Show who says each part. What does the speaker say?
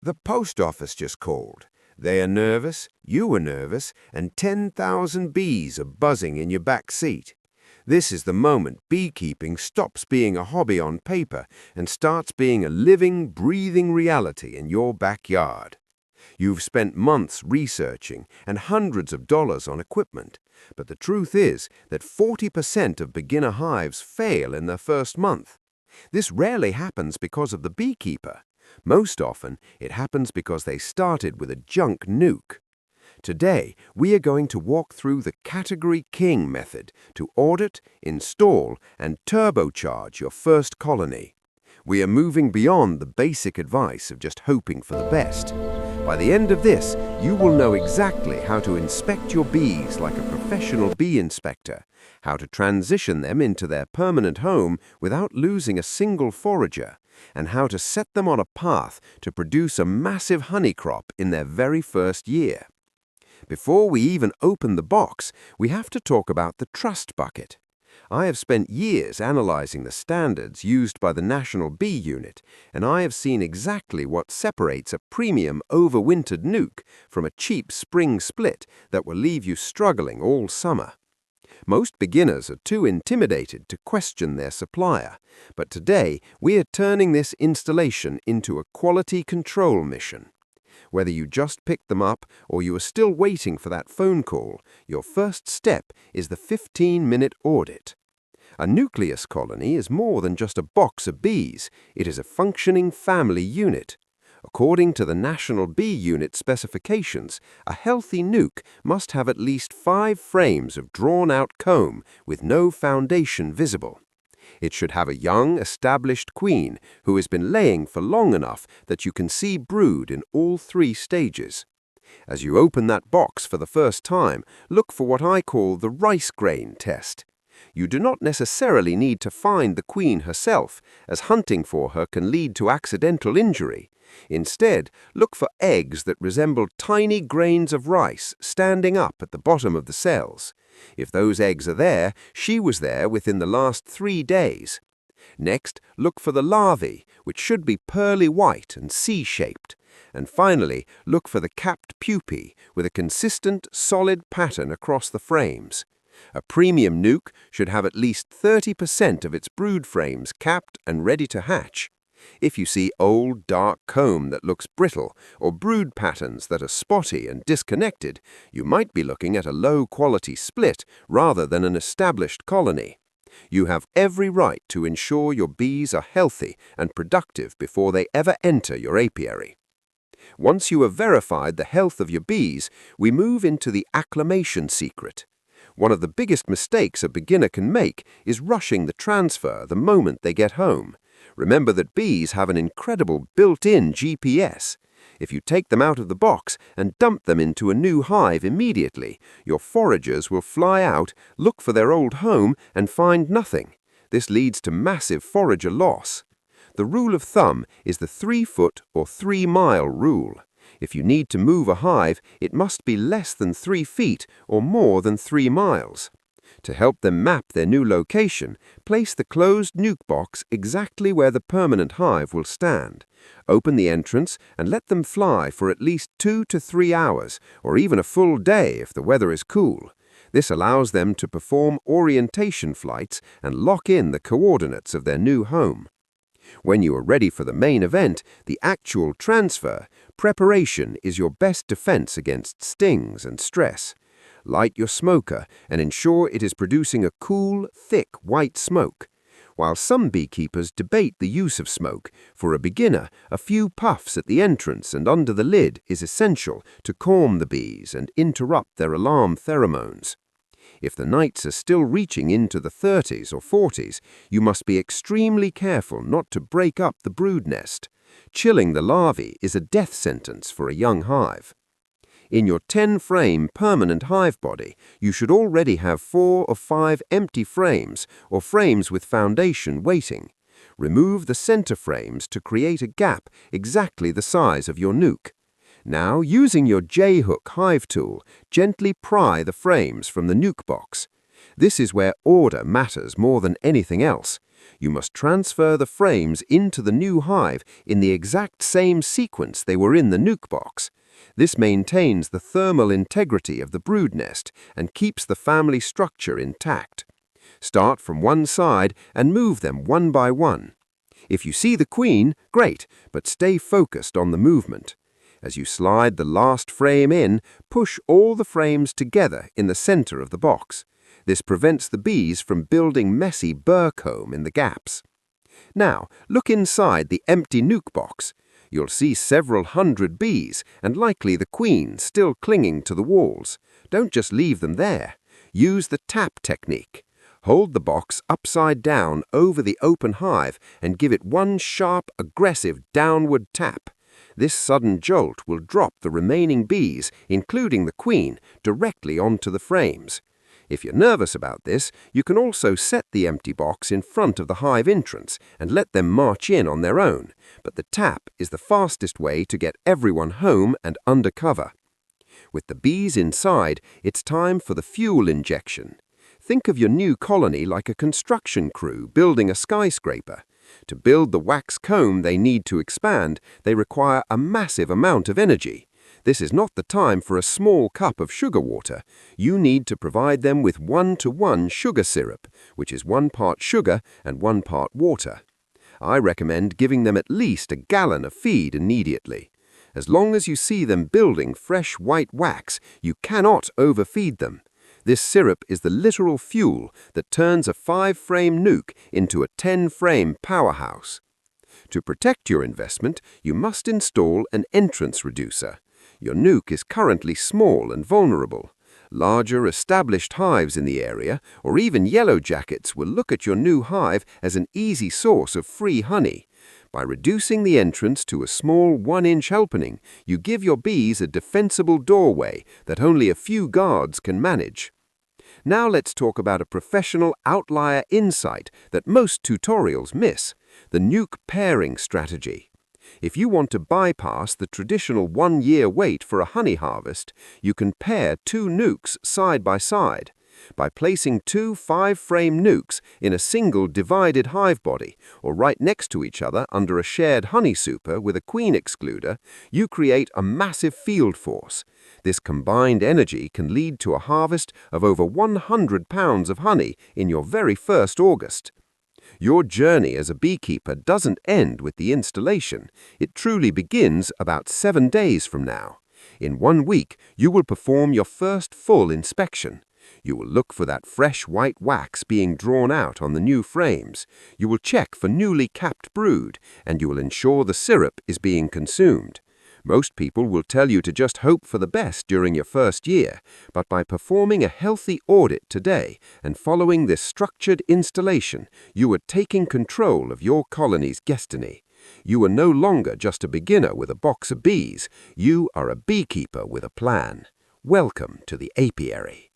Speaker 1: The post office just called. They are nervous, you are nervous, and 10,000 bees are buzzing in your back seat. This is the moment beekeeping stops being a hobby on paper and starts being a living, breathing reality in your backyard. You've spent months researching and hundreds of dollars on equipment, but the truth is that 40% of beginner hives fail in their first month. This rarely happens because of the beekeeper. Most often, it happens because they started with a junk nuke. Today, we are going to walk through the Category King method to audit, install, and turbocharge your first colony. We are moving beyond the basic advice of just hoping for the best. By the end of this, you will know exactly how to inspect your bees like a professional bee inspector, how to transition them into their permanent home without losing a single forager, and how to set them on a path to produce a massive honey crop in their very first year. Before we even open the box, we have to talk about the trust bucket. I have spent years analyzing the standards used by the National Bee Unit, and I have seen exactly what separates a premium overwintered nuke from a cheap spring split that will leave you struggling all summer. Most beginners are too intimidated to question their supplier, but today we are turning this installation into a quality control mission. Whether you just picked them up or you are still waiting for that phone call, your first step is the 15-minute audit. A nucleus colony is more than just a box of bees. It is a functioning family unit. According to the National Bee Unit specifications, a healthy nuke must have at least 5 frames of drawn-out comb with no foundation visible. It should have a young, established queen who has been laying for long enough that you can see brood in all 3 stages. As you open that box for the first time, look for what I call the rice grain test. You do not necessarily need to find the queen herself, as hunting for her can lead to accidental injury. Instead, look for eggs that resemble tiny grains of rice standing up at the bottom of the cells. If those eggs are there, she was there within the last 3 days. Next, look for the larvae, which should be pearly white and C-shaped. And finally, look for the capped pupae with a consistent, solid pattern across the frames. A premium nuke should have at least 30% of its brood frames capped and ready to hatch. If you see old, dark comb that looks brittle or brood patterns that are spotty and disconnected, you might be looking at a low-quality split rather than an established colony. You have every right to ensure your bees are healthy and productive before they ever enter your apiary. Once you have verified the health of your bees, we move into the acclimation secret. One of the biggest mistakes a beginner can make is rushing the transfer the moment they get home. Remember that bees have an incredible built-in GPS. If you take them out of the box and dump them into a new hive immediately, your foragers will fly out, look for their old home, and find nothing. This leads to massive forager loss. The rule of thumb is the 3-foot or 3-mile rule. If you need to move a hive, it must be less than 3 feet or more than 3 miles. To help them map their new location, place the closed nuke box exactly where the permanent hive will stand. Open the entrance and let them fly for at least 2 to 3 hours, or even a full day if the weather is cool. This allows them to perform orientation flights and lock in the coordinates of their new home. When you are ready for the main event, the actual transfer, preparation is your best defense against stings and stress. Light your smoker and ensure it is producing a cool, thick white smoke. While some beekeepers debate the use of smoke, for a beginner, a few puffs at the entrance and under the lid is essential to calm the bees and interrupt their alarm pheromones. If the nights are still reaching into the 30s or 40s, you must be extremely careful not to break up the brood nest. Chilling the larvae is a death sentence for a young hive. In your 10-frame permanent hive body, you should already have 4 or 5 empty frames or frames with foundation waiting. Remove the center frames to create a gap exactly the size of your nuke. Now, using your J-hook hive tool, gently pry the frames from the nuke box. This is where order matters more than anything else. You must transfer the frames into the new hive in the exact same sequence they were in the nuke box. This maintains the thermal integrity of the brood nest and keeps the family structure intact. Start from one side and move them one by one. If you see the queen, great, but stay focused on the movement. As you slide the last frame in, push all the frames together in the center of the box. This prevents the bees from building messy burr comb in the gaps. Now, look inside the empty nuke box. You'll see several hundred bees and likely the queen still clinging to the walls. Don't just leave them there. Use the tap technique. Hold the box upside down over the open hive and give it one sharp, aggressive downward tap. This sudden jolt will drop the remaining bees, including the queen, directly onto the frames. If you're nervous about this, you can also set the empty box in front of the hive entrance and let them march in on their own, but the tap is the fastest way to get everyone home and under cover. With the bees inside, it's time for the fuel injection. Think of your new colony like a construction crew building a skyscraper. To build the wax comb they need to expand, they require a massive amount of energy. This is not the time for a small cup of sugar water. You need to provide them with 1-to-1 sugar syrup, which is 1 part sugar and 1 part water. I recommend giving them at least a gallon of feed immediately. As long as you see them building fresh white wax, you cannot overfeed them. This syrup is the literal fuel that turns a 5-frame nuke into a 10-frame powerhouse. To protect your investment, you must install an entrance reducer. Your nuke is currently small and vulnerable. Larger, established hives in the area, or even yellow jackets, will look at your new hive as an easy source of free honey. By reducing the entrance to a small 1-inch opening, you give your bees a defensible doorway that only a few guards can manage. Now let's talk about a professional outlier insight that most tutorials miss: the nuke pairing strategy. If you want to bypass the traditional 1-year wait for a honey harvest, you can pair 2 nukes side by side. By placing 2 5-frame nukes in a single divided hive body, or right next to each other under a shared honey super with a queen excluder, you create a massive field force. This combined energy can lead to a harvest of over 100 pounds of honey in your very first August. Your journey as a beekeeper doesn't end with the installation. It truly begins about 7 days from now. In 1 week, you will perform your first full inspection. You will look for that fresh white wax being drawn out on the new frames. You will check for newly capped brood, and you will ensure the syrup is being consumed. Most people will tell you to just hope for the best during your first year, but by performing a healthy audit today and following this structured installation, you are taking control of your colony's destiny. You are no longer just a beginner with a box of bees. You are a beekeeper with a plan. Welcome to the apiary.